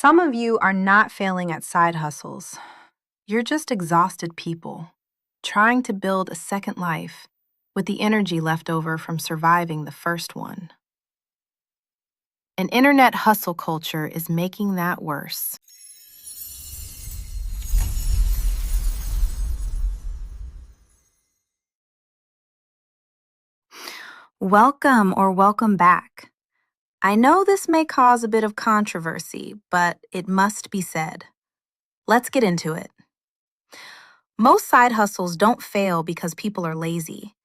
Some of you are not failing at side hustles. You're just exhausted people, trying to build a second life with the energy left over from surviving the first one. An internet hustle culture is making that worse. Welcome back. I know this may cause a bit of controversy, but it must be said. Let's get into it. Most side hustles don't fail because people are lazy.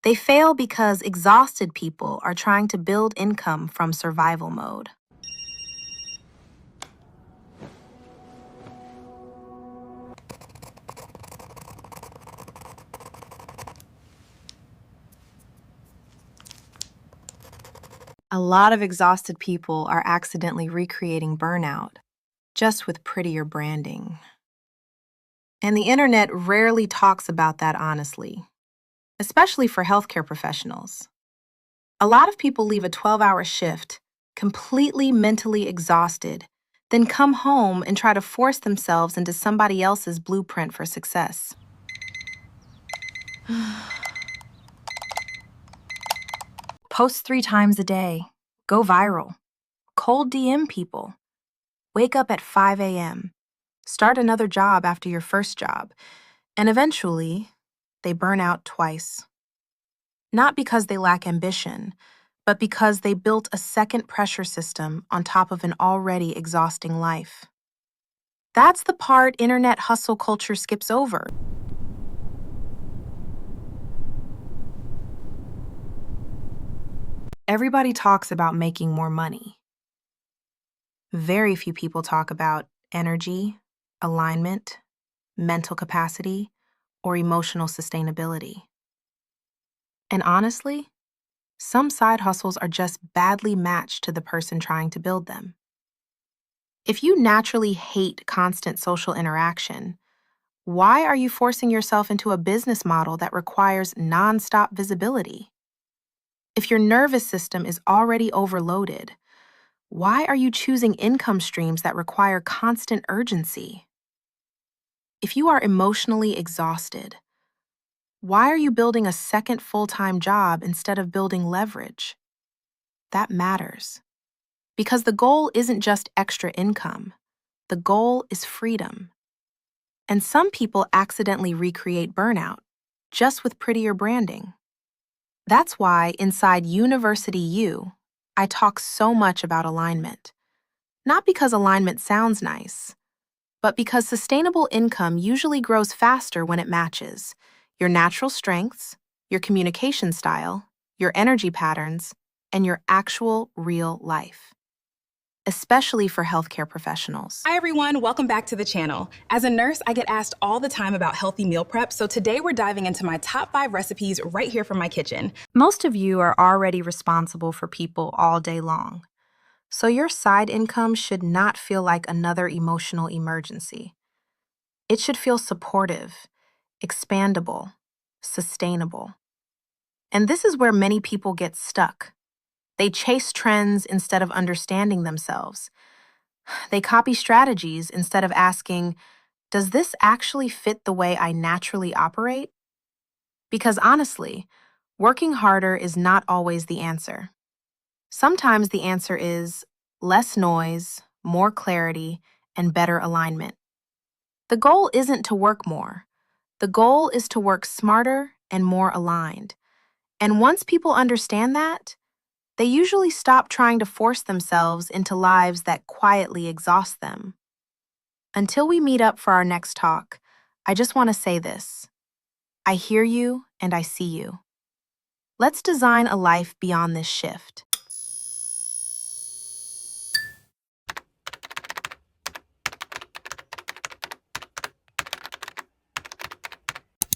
They fail because exhausted people are trying to build income from survival mode. A lot of exhausted people are accidentally recreating burnout, just with prettier branding. And the internet rarely talks about that honestly, especially for healthcare professionals. A lot of people leave a 12-hour shift, completely mentally exhausted, then come home and try to force themselves into somebody else's blueprint for success. Post 3 times a day. Go viral. Cold DM people. Wake up at 5 a.m. Start another job after your first job. And eventually, they burn out twice. Not because they lack ambition, but because they built a second pressure system on top of an already exhausting life. That's the part internet hustle culture skips over. Everybody talks about making more money. Very few people talk about energy, alignment, mental capacity, or emotional sustainability. And honestly, some side hustles are just badly matched to the person trying to build them. If you naturally hate constant social interaction, why are you forcing yourself into a business model that requires nonstop visibility? If your nervous system is already overloaded, why are you choosing income streams that require constant urgency? If you are emotionally exhausted, why are you building a second full-time job instead of building leverage? That matters. Because the goal isn't just extra income. The goal is freedom. And some people accidentally recreate burnout, just with prettier branding. That's why inside Niversity U, I talk so much about alignment. Not because alignment sounds nice, but because sustainable income usually grows faster when it matches your natural strengths, your communication style, your energy patterns, and your actual real life. Especially for healthcare professionals. Hi everyone, welcome back to the channel. As a nurse, I get asked all the time about healthy meal prep, so today we're diving into my top 5 recipes right here from my kitchen. Most of you are already responsible for people all day long, so your side income should not feel like another emotional emergency. It should feel supportive, expandable, sustainable. And this is where many people get stuck. They chase trends instead of understanding themselves. They copy strategies instead of asking, does this actually fit the way I naturally operate? Because honestly, working harder is not always the answer. Sometimes the answer is less noise, more clarity, and better alignment. The goal isn't to work more. The goal is to work smarter and more aligned. And once people understand that, they usually stop trying to force themselves into lives that quietly exhaust them. Until we meet up for our next talk, I just want to say this. I hear you and I see you. Let's design a life beyond this shift.